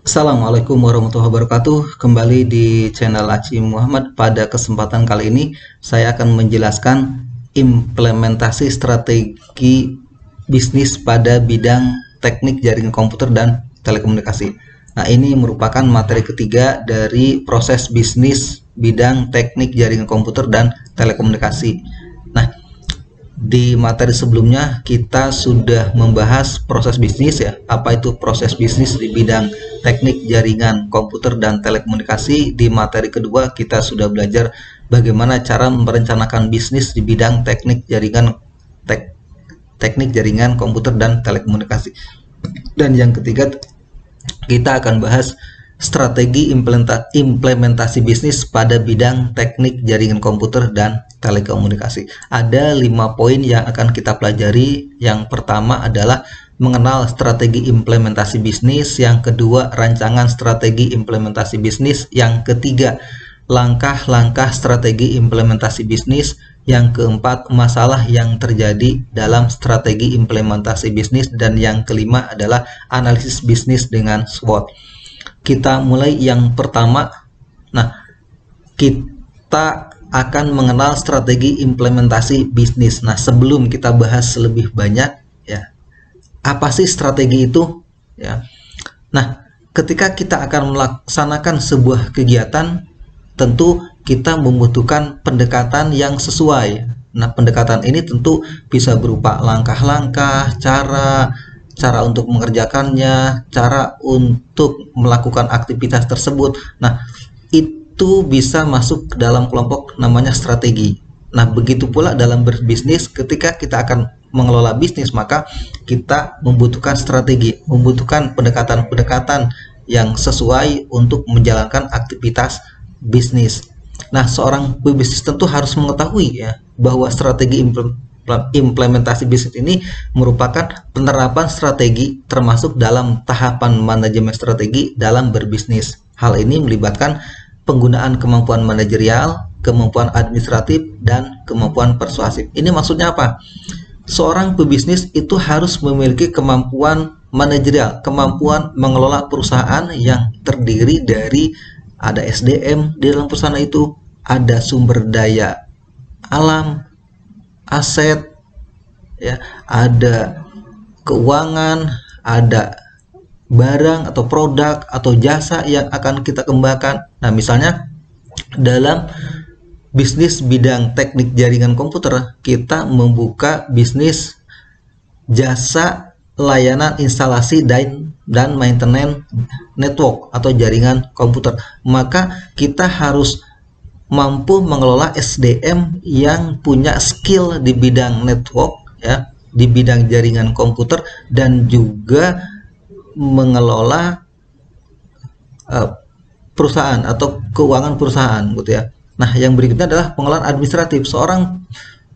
Assalamualaikum warahmatullahi wabarakatuh. Kembali di channel Aci Muhammad. Pada kesempatan kali ini saya akan menjelaskan implementasi strategi bisnis pada bidang teknik jaringan komputer dan telekomunikasi. Nah, ini merupakan materi ketiga dari proses bisnis bidang teknik jaringan komputer dan telekomunikasi. Nah, di materi sebelumnya kita sudah membahas proses bisnis ya. Apa itu proses bisnis di bidang teknik jaringan komputer dan telekomunikasi. Di materi kedua kita sudah belajar bagaimana cara merencanakan bisnis di bidang teknik jaringan komputer dan telekomunikasi. Dan yang ketiga kita akan bahas strategi implementasi bisnis pada bidang teknik jaringan komputer dan telekomunikasi. Ada 5 poin yang akan kita pelajari. Yang pertama adalah mengenal strategi implementasi bisnis, yang kedua rancangan strategi implementasi bisnis, yang ketiga langkah-langkah strategi implementasi bisnis, yang keempat masalah yang terjadi dalam strategi implementasi bisnis, dan yang kelima adalah analisis bisnis dengan SWOT. Kita mulai yang pertama. Nah, kita akan mengenal strategi implementasi bisnis. Nah, sebelum kita bahas lebih banyak ya, apa sih strategi itu ya. Nah, ketika kita akan melaksanakan sebuah kegiatan, tentu kita membutuhkan pendekatan yang sesuai. Nah, pendekatan ini tentu bisa berupa langkah-langkah, cara untuk mengerjakannya, cara untuk melakukan aktivitas tersebut. Nah, itu bisa masuk ke dalam kelompok namanya strategi. Nah, begitu pula dalam berbisnis, ketika kita akan mengelola bisnis, maka kita membutuhkan strategi, membutuhkan pendekatan-pendekatan yang sesuai untuk menjalankan aktivitas bisnis. Nah, seorang pebisnis tentu harus mengetahui ya bahwa strategi implementasi bisnis ini merupakan penerapan strategi termasuk dalam tahapan manajemen strategi dalam berbisnis. Hal ini melibatkan penggunaan kemampuan manajerial, kemampuan administratif, dan kemampuan persuasif. Ini maksudnya apa? Seorang pebisnis itu harus memiliki kemampuan manajerial, kemampuan mengelola perusahaan yang terdiri dari ada SDM di dalam perusahaan itu, ada sumber daya alam, aset ya, ada keuangan, ada barang atau produk atau jasa yang akan kita kembangkan. Nah, misalnya dalam bisnis bidang teknik jaringan komputer, kita membuka bisnis jasa layanan instalasi dan maintenance network atau jaringan komputer. Maka kita harus mampu mengelola SDM yang punya skill di bidang network ya, di bidang jaringan komputer, dan juga mengelola perusahaan atau keuangan perusahaan gitu ya. Nah, yang berikutnya adalah pengelolaan administratif. Seorang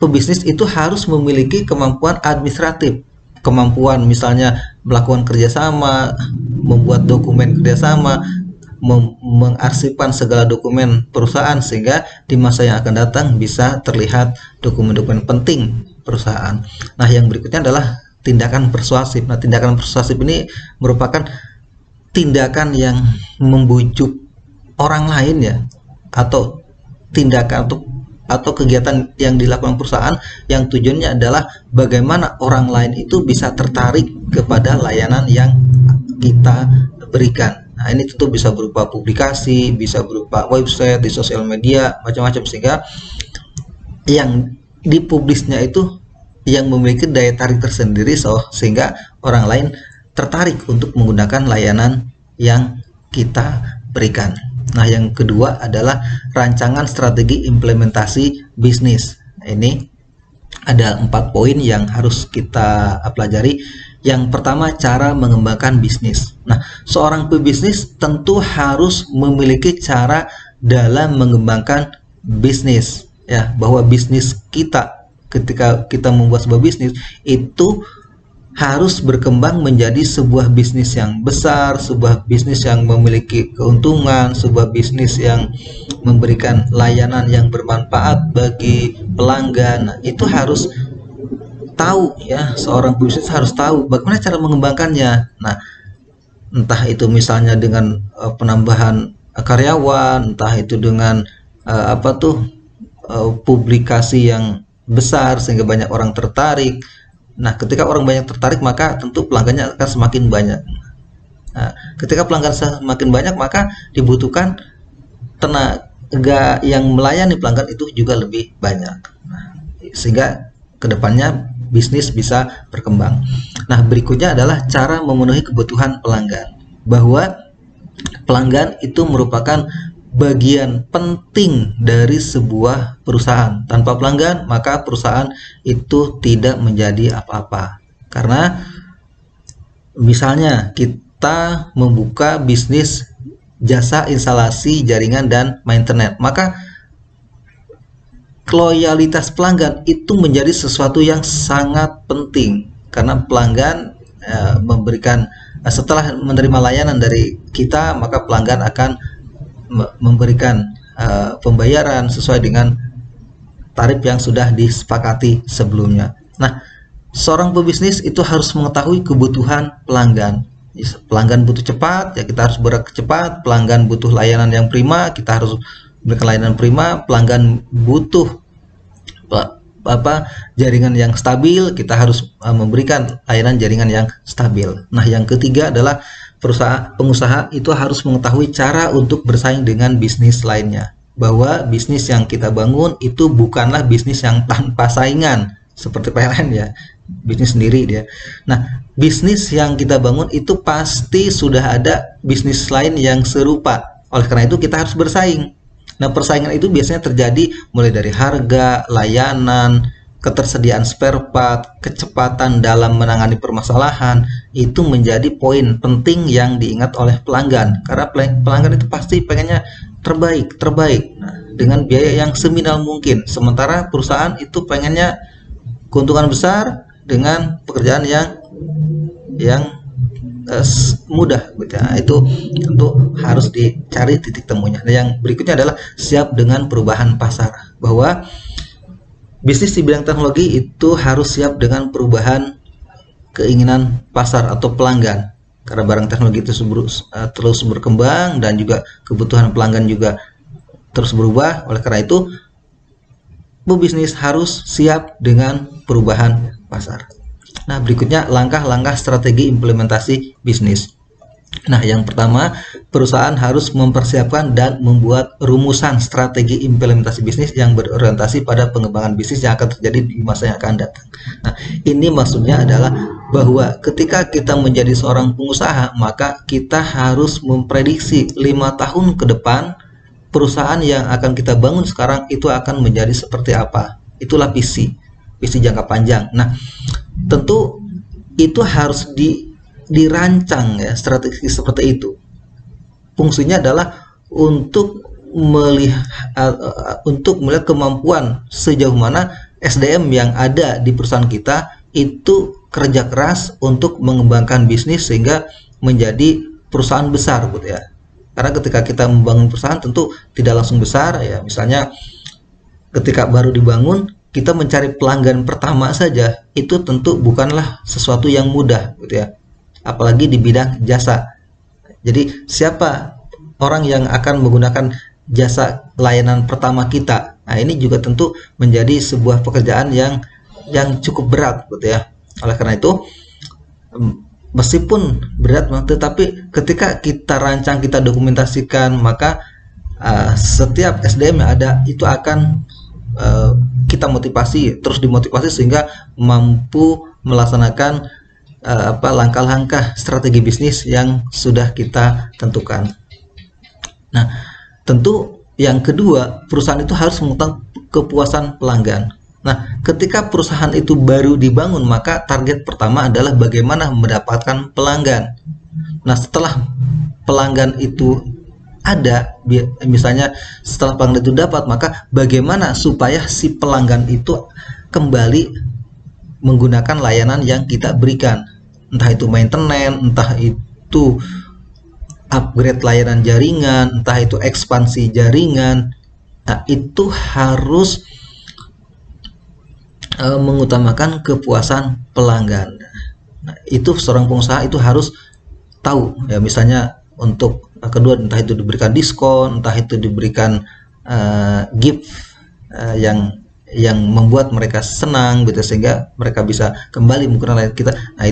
pebisnis itu harus memiliki kemampuan administratif, kemampuan misalnya melakukan kerjasama, membuat dokumen kerjasama, mengarsipkan segala dokumen perusahaan sehingga di masa yang akan datang bisa terlihat dokumen-dokumen penting perusahaan. Nah, yang berikutnya adalah tindakan persuasif. Nah, tindakan persuasif ini merupakan tindakan yang membujuk orang lain ya, atau tindakan atau kegiatan yang dilakukan perusahaan yang tujuannya adalah bagaimana orang lain itu bisa tertarik kepada layanan yang kita berikan. Nah, ini tentu bisa berupa publikasi, bisa berupa website, di sosial media, macam-macam, sehingga yang dipublisnya itu yang memiliki daya tarik tersendiri sehingga orang lain tertarik untuk menggunakan layanan yang kita berikan. Nah, yang kedua adalah rancangan strategi implementasi bisnis. Nah, ini ada 4 poin yang harus kita pelajari. Yang pertama, cara mengembangkan bisnis. Nah, seorang pebisnis tentu harus memiliki cara dalam mengembangkan bisnis ya, bahwa bisnis kita ketika kita membuat sebuah bisnis itu harus berkembang menjadi sebuah bisnis yang besar, sebuah bisnis yang memiliki keuntungan, sebuah bisnis yang memberikan layanan yang bermanfaat bagi pelanggan. Nah, itu harus tahu ya, seorang bisnis harus tahu bagaimana cara mengembangkannya. Nah, entah itu misalnya dengan penambahan karyawan, entah itu dengan publikasi yang besar sehingga banyak orang tertarik. Nah, ketika orang banyak tertarik, maka tentu pelanggannya akan semakin banyak. Nah, ketika pelanggan semakin banyak, maka dibutuhkan tenaga yang melayani pelanggan itu juga lebih banyak. Nah, sehingga kedepannya bisnis bisa berkembang. Nah, berikutnya adalah cara memenuhi kebutuhan pelanggan. Bahwa pelanggan itu merupakan bagian penting dari sebuah perusahaan. Tanpa pelanggan, maka perusahaan itu tidak menjadi apa-apa. Karena misalnya kita membuka bisnis jasa instalasi jaringan dan maintenance, maka loyalitas pelanggan itu menjadi sesuatu yang sangat penting, karena pelanggan memberikan setelah menerima layanan dari kita, maka pelanggan akan memberikan pembayaran sesuai dengan tarif yang sudah disepakati sebelumnya. Nah, seorang pebisnis itu harus mengetahui kebutuhan pelanggan. Pelanggan butuh cepat, ya kita harus bergerak cepat. Pelanggan butuh layanan yang prima, kita harus berikan layanan prima. Pelanggan butuh jaringan yang stabil, kita harus memberikan layanan jaringan yang stabil. Nah, yang ketiga adalah pengusaha itu harus mengetahui cara untuk bersaing dengan bisnis lainnya. Bahwa bisnis yang kita bangun itu bukanlah bisnis yang tanpa saingan seperti PLN ya, bisnis sendiri dia. Nah, bisnis yang kita bangun itu pasti sudah ada bisnis lain yang serupa. Oleh karena itu kita harus bersaing. Nah, persaingan itu biasanya terjadi mulai dari harga, layanan, ketersediaan spare part, kecepatan dalam menangani permasalahan. Itu menjadi poin penting yang diingat oleh pelanggan, karena pelanggan itu pasti pengennya terbaik. Nah, dengan biaya yang seminimal mungkin. Sementara perusahaan itu pengennya keuntungan besar dengan pekerjaan yang mudah gitu ya. Itu tentu harus dicari titik temunya. Nah, yang berikutnya adalah siap dengan perubahan pasar. Bahwa bisnis di bidang teknologi itu harus siap dengan perubahan keinginan pasar atau pelanggan, karena barang teknologi itu terus berkembang dan juga kebutuhan pelanggan juga terus berubah. Oleh karena itu pebisnis harus siap dengan perubahan pasar. Nah, berikutnya langkah-langkah strategi implementasi bisnis. Nah, yang pertama, perusahaan harus mempersiapkan dan membuat rumusan strategi implementasi bisnis yang berorientasi pada pengembangan bisnis yang akan terjadi di masa yang akan datang. Nah, ini maksudnya adalah bahwa ketika kita menjadi seorang pengusaha, maka kita harus memprediksi 5 tahun ke depan perusahaan yang akan kita bangun sekarang itu akan menjadi seperti apa. Itulah visi jangka panjang. Nah, tentu itu harus dirancang ya, strategi seperti itu. Fungsinya adalah untuk melihat kemampuan sejauh mana SDM yang ada di perusahaan kita itu kerja keras untuk mengembangkan bisnis sehingga menjadi perusahaan besar gitu ya. Karena ketika kita membangun perusahaan tentu tidak langsung besar ya. Misalnya ketika baru dibangun, kita mencari pelanggan pertama saja itu tentu bukanlah sesuatu yang mudah gitu ya, apalagi di bidang jasa. Jadi siapa orang yang akan menggunakan jasa layanan pertama kita? Nah, ini juga tentu menjadi sebuah pekerjaan yang cukup berat gitu ya. Oleh karena itu meskipun berat, tetapi ketika kita rancang, kita dokumentasikan, maka setiap SDM yang ada itu akan kita motivasi, terus dimotivasi sehingga mampu melaksanakan langkah-langkah strategi bisnis yang sudah kita tentukan. Nah, tentu yang kedua, perusahaan itu harus mengutamakan kepuasan pelanggan. Nah, ketika perusahaan itu baru dibangun, maka target pertama adalah bagaimana mendapatkan pelanggan. Nah, setelah pelanggan itu ada, misalnya setelah pelanggan itu dapat, maka bagaimana supaya si pelanggan itu kembali menggunakan layanan yang kita berikan, entah itu maintenance, entah itu upgrade layanan jaringan, entah itu ekspansi jaringan. Nah, itu harus mengutamakan kepuasan pelanggan. Nah, itu seorang pengusaha itu harus tahu ya, misalnya untuk kedua entah itu diberikan diskon, entah itu diberikan gift yang membuat mereka senang gitu, sehingga mereka bisa kembali menggunakan kita. Nah,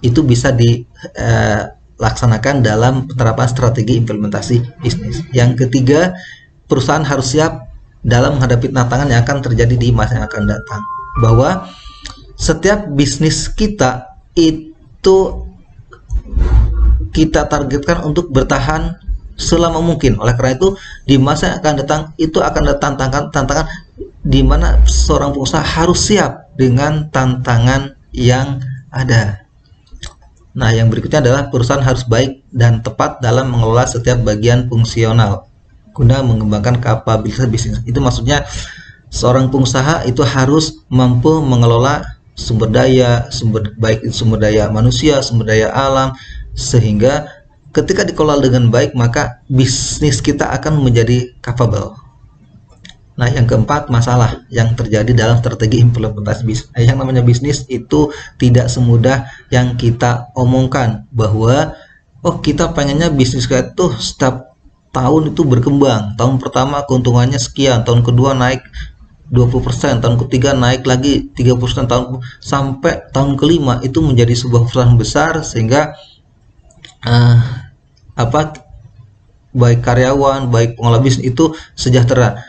itu bisa dilaksanakan dalam penerapan strategi implementasi bisnis. Yang ketiga, perusahaan harus siap dalam menghadapi tantangan yang akan terjadi di masa yang akan datang, bahwa setiap bisnis kita itu kita targetkan untuk bertahan selama mungkin. Oleh karena itu, di masa yang akan datang itu akan ada tantangan di mana seorang pengusaha harus siap dengan tantangan yang ada. Nah, yang berikutnya adalah perusahaan harus baik dan tepat dalam mengelola setiap bagian fungsional guna mengembangkan kapabilitas bisnis. Itu maksudnya seorang pengusaha itu harus mampu mengelola sumber daya, baik itu sumber daya manusia, sumber daya alam, sehingga ketika dikelola dengan baik maka bisnis kita akan menjadi capable. Nah, yang keempat, masalah yang terjadi dalam strategi implementasi bisnis. Yang namanya bisnis itu tidak semudah yang kita omongkan, bahwa kita pengennya bisnis kita tuh setiap tahun itu berkembang. Tahun pertama keuntungannya sekian, tahun kedua naik 20%, tahun ketiga naik lagi 30%, sampai tahun kelima itu menjadi sebuah perusahaan besar, sehingga baik karyawan, baik pengelola bisnis itu sejahtera.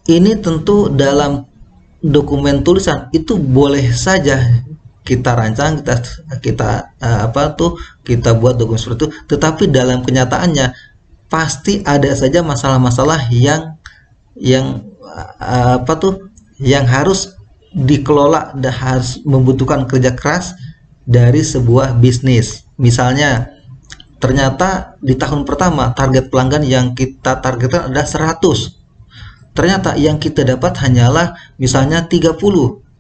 Ini tentu dalam dokumen tulisan itu boleh saja kita rancang, kita buat dokumen seperti itu, tetapi dalam kenyataannya pasti ada saja masalah-masalah yang harus dikelola dan harus membutuhkan kerja keras dari sebuah bisnis. Misalnya, ternyata di tahun pertama target pelanggan yang kita targetkan ada 100. Ternyata yang kita dapat hanyalah misalnya 30.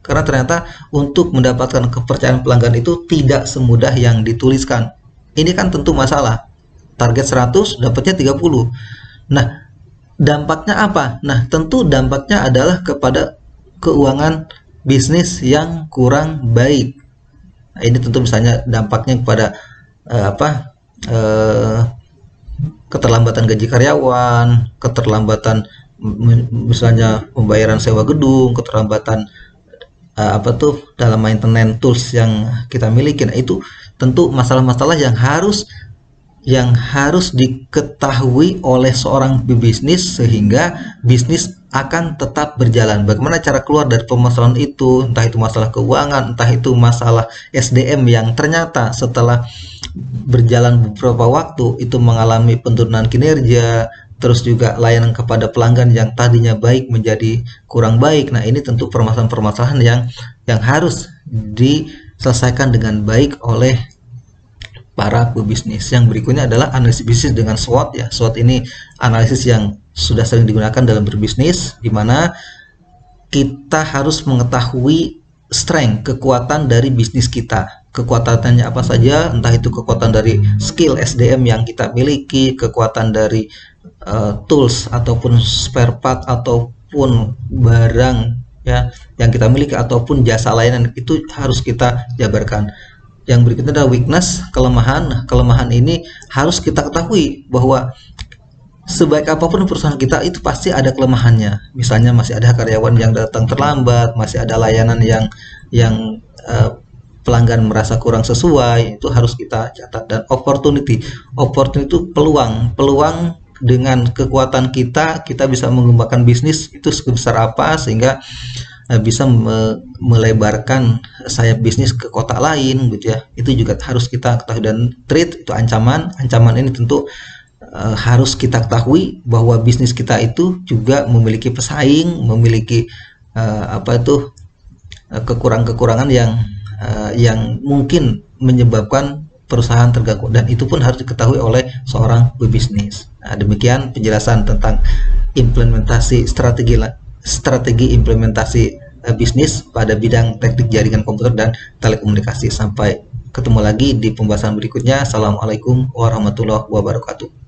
Karena ternyata untuk mendapatkan kepercayaan pelanggan itu tidak semudah yang dituliskan. Ini kan tentu masalah. Target 100 dapatnya 30. Nah, dampaknya apa? Nah, tentu dampaknya adalah kepada keuangan bisnis yang kurang baik. Nah, ini tentu misalnya dampaknya kepada keterlambatan gaji karyawan, keterlambatan misalnya pembayaran sewa gedung, keterlambatan dalam maintenance tools yang kita miliki. Nah, itu tentu masalah-masalah yang harus diketahui oleh seorang pebisnis sehingga bisnis akan tetap berjalan. Bagaimana cara keluar dari permasalahan itu, entah itu masalah keuangan, entah itu masalah SDM yang ternyata setelah berjalan beberapa waktu itu mengalami penurunan kinerja, terus juga layanan kepada pelanggan yang tadinya baik menjadi kurang baik. Nah, ini tentu permasalahan-permasalahan yang harus diselesaikan dengan baik oleh para pebisnis. Yang berikutnya adalah analisis bisnis dengan SWOT ya. SWOT ini analisis yang sudah sering digunakan dalam berbisnis, di mana kita harus mengetahui strength, kekuatan dari bisnis kita. Kekuatannya apa saja, entah itu kekuatan dari skill SDM yang kita miliki, kekuatan dari tools ataupun spare part ataupun barang ya yang kita miliki, ataupun jasa layanan, itu harus kita jabarkan. Yang berikutnya adalah weakness, kelemahan. Nah, kelemahan ini harus kita ketahui bahwa sebaik apapun perusahaan kita itu pasti ada kelemahannya. Misalnya masih ada karyawan yang datang terlambat, masih ada layanan yang pelanggan merasa kurang sesuai, itu harus kita catat. Dan opportunity itu peluang dengan kekuatan kita bisa mengembangkan bisnis itu sebesar apa sehingga bisa melebarkan sayap bisnis ke kota lain gitu ya. Itu juga harus kita ketahui. Dan threat itu ancaman ini tentu harus kita ketahui bahwa bisnis kita itu juga memiliki pesaing, memiliki kekurangan-kekurangan yang mungkin menyebabkan perusahaan terganggu, dan itu pun harus diketahui oleh seorang pebisnis. Nah, demikian penjelasan tentang implementasi strategi implementasi bisnis pada bidang teknik jaringan komputer dan telekomunikasi. Sampai ketemu lagi di pembahasan berikutnya. Assalamualaikum warahmatullahi wabarakatuh.